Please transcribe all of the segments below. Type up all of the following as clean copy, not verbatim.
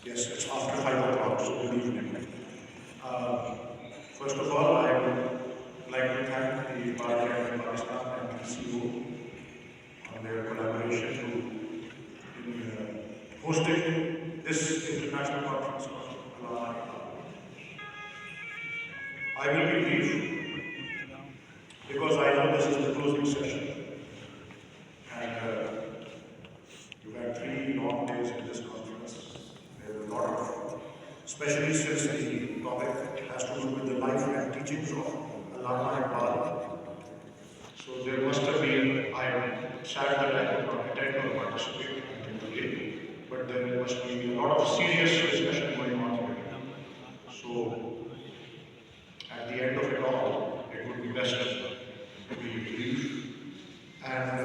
Yes, it's after 5 o'clock, so good evening. Uh, First of all, I would like to thank the Party of Pakistan and PCO on their collaboration in hosting this international conference on Allama Iqbal. I will be brief because I know this is the closing session and you've had 3 long days in this conference. There are a lot of, especially since the topic has to do with the life and teachings of Allama Iqbal. So there must have been, I'm sad that I could not attend or participate until today, but there must be a lot of serious discussion going on here. So at the end of it all, it would be best to be brief. And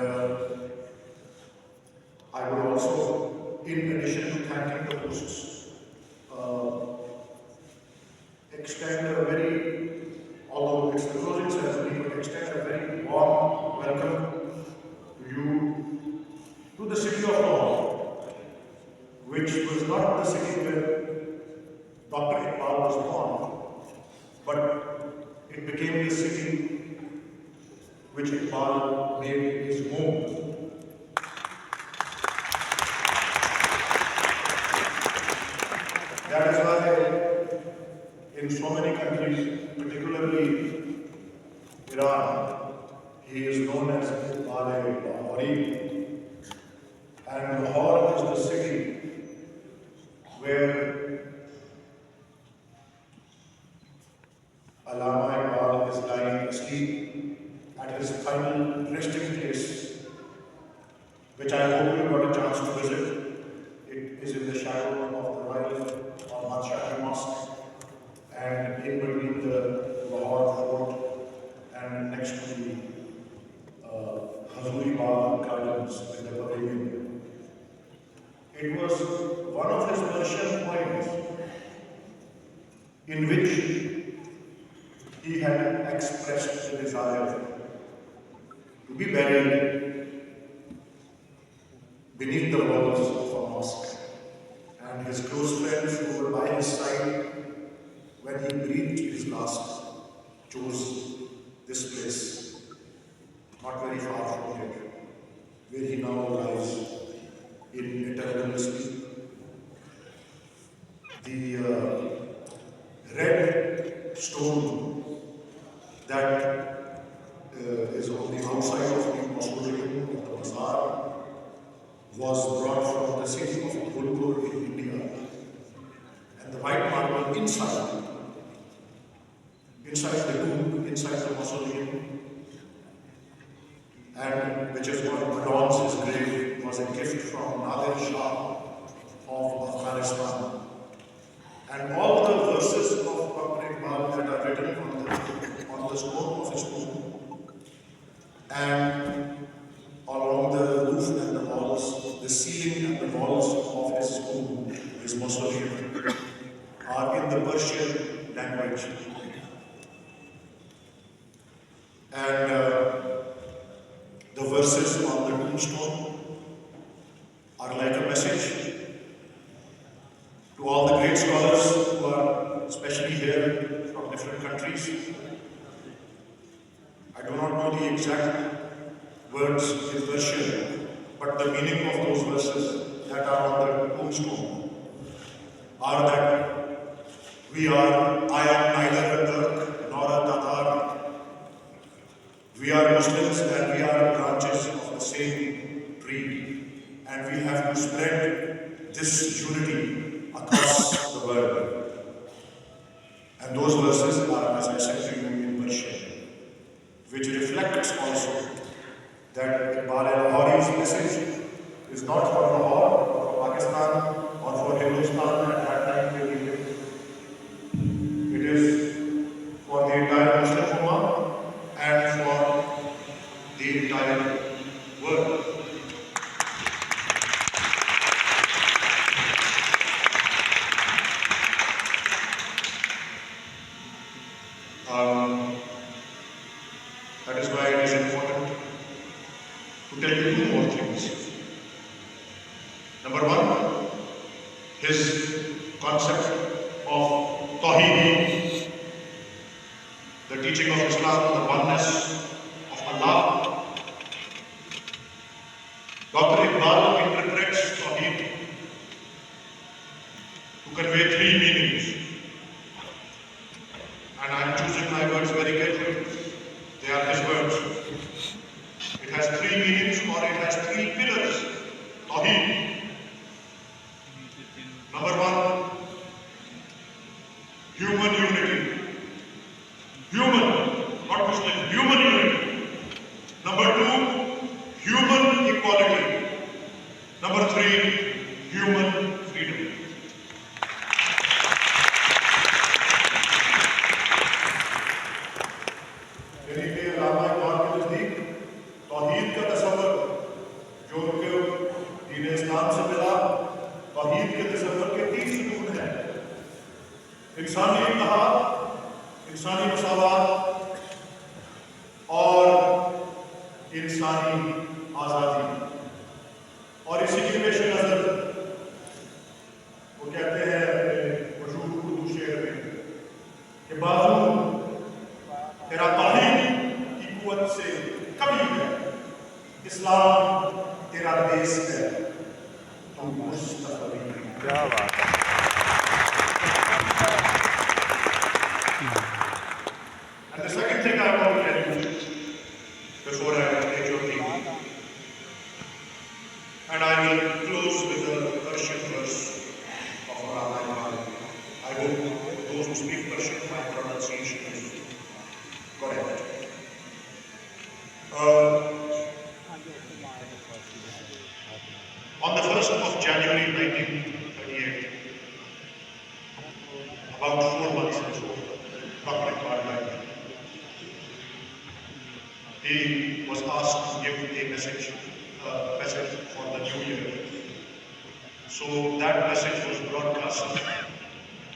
I would also, in addition to thanking the hosts, extend a very, although it's the closing ceremony, but extend a very warm welcome to you, to the city of Lahore, which was not the city where Dr. Iqbal was born, but it became the city which Iqbal made his home. That is why in so many countries, particularly Iran, he is known as Iqbal Lahore. And Lahore is the city where Allama Iqbal is lying asleep at his final resting place, which I hope you got a chance to visit. It is in the shadow of the Royal Badshahi Mosque and in between the Lahore Fort and next to the Hazuri Bagh gardens in the pavilion. It was one of his Persian poems in which he had expressed the desire to be buried beneath the walls of a mosque, and his close friends who were by his side when he breathed his last chose this place, not very far from here, where he now lies in eternal sleep. The red stone that is on the outside of the mausoleum of the bazaar was brought from the city of Upar in India, and the white marble inside the tomb, inside the mausoleum, and which is what adorns his grave, was a gift from Nadir Shah of Afghanistan. And all the verses of Iqbal that are written on the stone of his tomb and along the roof and the walls, the ceiling and the walls of his tomb, his mausoleum, are in the Persian language. And the verses on the tombstone are like a message to all the great scholars who are especially here from different countries. I do not know the exact words in Persian, but the meaning of those verses that are on the tombstone are that I am neither a Turk nor a Tatar. We are Muslims and we are branches of the same tree, and we have to spread this unity across the world. And those verses are, as I said to you, in Persian, which reflects also that Iqbal Lahore's message is not for Lahore, or for Pakistan, or for Hindustan at that time where he lived. It is for the entire Muslim Ummah and for the entire world. That is why it is important to tell you 2 more things. Number 1, his concept of Tawheed, the teaching of Islam, the oneness of Allah. Dr. Iqbal interprets Tawheed to convey three meanings, and I am choosing my words very carefully. They are his words. It has three meanings, or it has three pillars. Tawheed. Number one, human unity. Human, not Muslim, human unity. Number two, human equality. Number three, human freedom. यानी कि अल्लामा इकबाल के नज़दीक तौहीद का तसव्वुर जो उनके दीन इस्लाम से मिला, तौहीद के तसव्वुर के तीन सुकून हैं: इंसानी इत्तेहाद, इंसानी मसावात और इंसानी आज़ादी। और इसी के पेश नज़र वो कहते हैं अपने मशहूर उर्दू शेर में कि बाजू तेरा तौहीद की कुव्वत से कभी है, इस्लाम तेरा देश है, तो मुस्तक़बिल। क्या बात है। And the second thing I want to tell you before I take your leave, and I will close with the Persian verse of Allama Iqbal. I hope those who speak Persian, my pronunciation is correct. On the 1st of January 1938, about 4 months before Dr. Iqbal died, he was asked to give a message for the new year. So that message was broadcast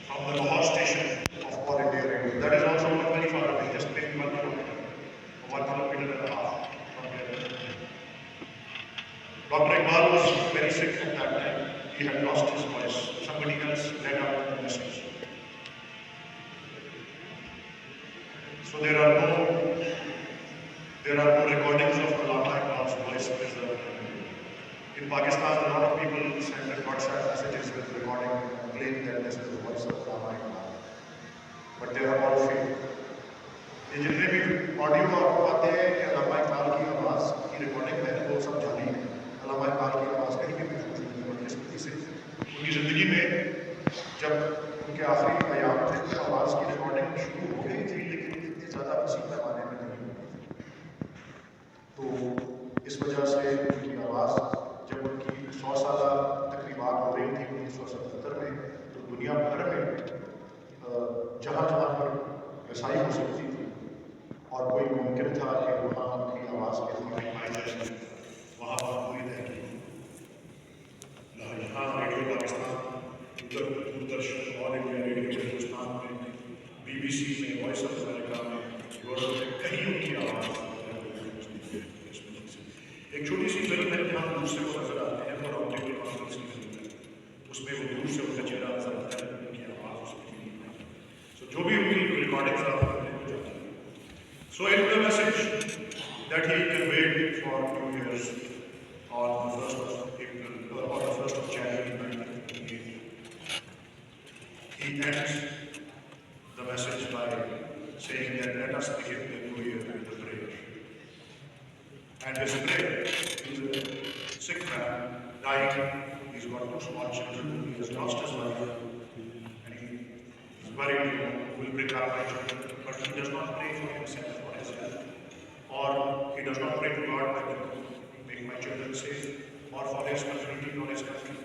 from the Lahore station of All India Radio. That is also not very far away, just maybe 1 kilometer, 1 kilometer and a half from here. Dr. Iqbal was very sick at that time. He had lost his voice. Somebody else read out the message. So there are no recordings of Allama Iqbal's voice preserved. In Pakistan, a lot of people send WhatsApp messages with recording and claim that this is the voice of Allama Iqbal. But they are all fake. ये जितने भी audio आपको आते हैं कि अल्लामा इकबाल की आवाज़ की रिकॉर्डिंग है, वो सब जाली है। अल्लामा इकबाल की आवाज़ कहीं भी महफूज नहीं है। बदकिस्मती से उनकी ज़िंदगी में जब उनके आखिरी अयाम थे, आवाज़ की रिकॉर्डिंग शुरू हो गई थी, लेकिन इतनी ज़्यादा वसीह पैमाने में नहीं हुई। तो इस वजह से उनकी आवाज़ जब उनकी 100 साल तकरीबात हो रही थी 1977 में, तो दुनिया भर में जहाँ जहाँ पर रसाई हो सकती थी और कोई मुमकिन था कि वहाँ उनकी आवाज़ की रिकॉर्डिंग पाई जाएगी, वहाँ पर पूरी तहकीक। यहाँ रेडियो पाकिस्तान, उधर Doordarshan, all India radio Hindustan में, BBC में, वॉइस ऑफ अमेरिका में, यूरोप में कहीं उनकी आवाज़। एक छोटी सी फिल्म है जहाँ दूर से वो नजर आते हैं और ऑडियो कॉन्फ्रेंस की फिल्म है, उसमें वो दूर से उनका चेहरा नजर आता है, उनकी आवाज़ उसमें नहीं है। सो जो भी उनकी रिकॉर्डिंग्स आप करते हैं वो जाती है। So in the message that he conveyed for New Year's on the 1st of April or the 1st of January 1938, he ends the message by saying that let us begin the new year with a prayer. And his prayer, he's a sick man, dying, he's got 2 small children, he has lost his wife, and he's worried, will bring up my children, but he does not pray for himself or his health, or he does not pray to God that make my children safe, or for his community or his country.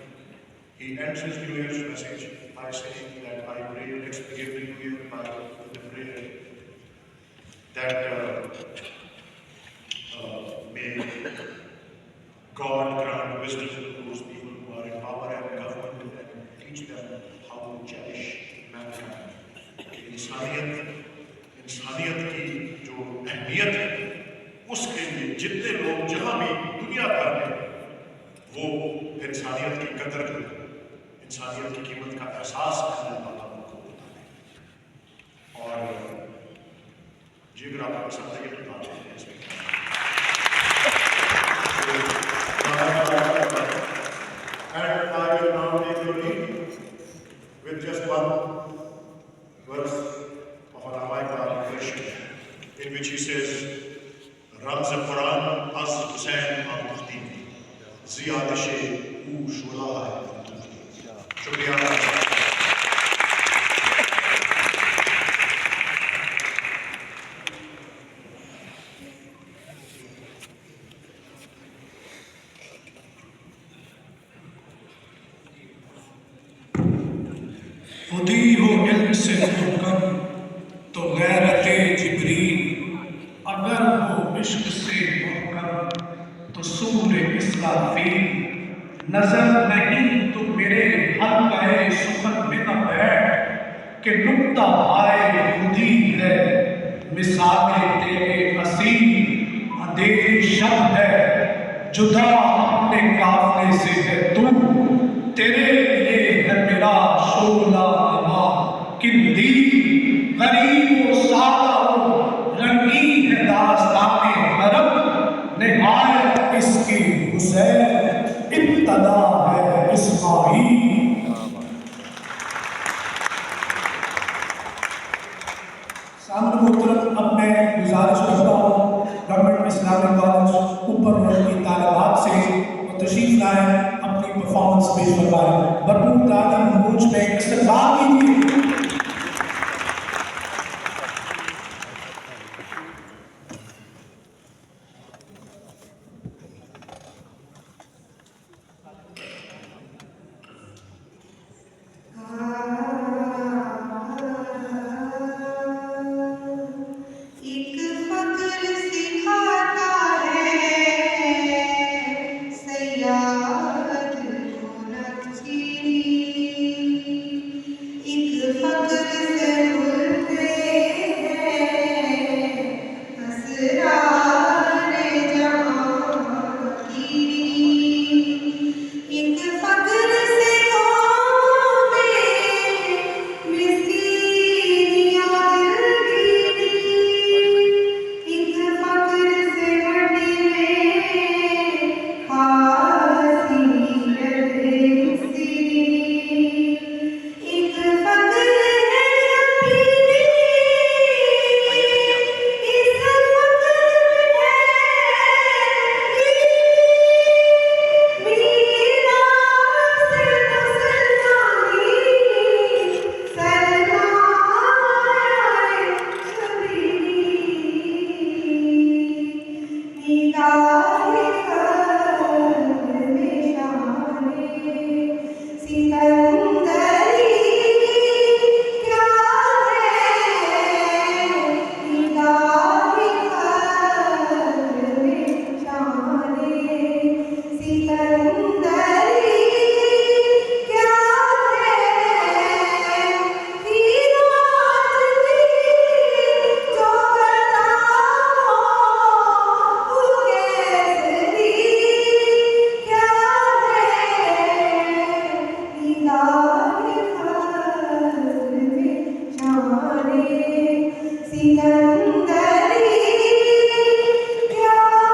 He ends his New Year's message by saying that I pray, let's begin the New Year by the prayer that may God grant wisdom to those people who are in power and government and teach them how to cherish mankind. इंसानियत की जो अहमियत है, उसके लिए जितने लोग जहाँ भी दुनिया भर में वो इंसानियत की कदर करें, इंसानियत की कीमत का एहसास करने वाला उनको बताने और जिगर आपको पसंद है कि बताते हैं इसमें and I will now take your lead with just one verse of Allama Iqbal version in which he says Ramz Quran az Hussain al Muhdi Ziyadish u Shula hai Shukriya खुदी हो इल्म से होकर तो गैरते जिब्रील, अगर हो इश्क से होकर तो सूने इसराफील। नजर नहीं तो मेरे हल्क़े सुखन में न बैठ कि नुक्ता आए खुदी है मिसाले तेरे असील। अंधेरी शब है जुदा अपने काफले से है तू, तेरे लिए है मेरा शोला किंदी। गरीब व सादा हो रंगीन है दास्ताने हरम, निहायत इसकी हुसैन इब्तदा है इस्माईल। सामने मुहतरम अब मैं गुजारिश करता हूँ गवर्नमेंट इस्लामिक कॉलेज ऊपर की तालिबात से तशरीफ लाएं, अपनी परफॉर्मेंस पेश करवाएं। भरपूर तालीम मूंछ में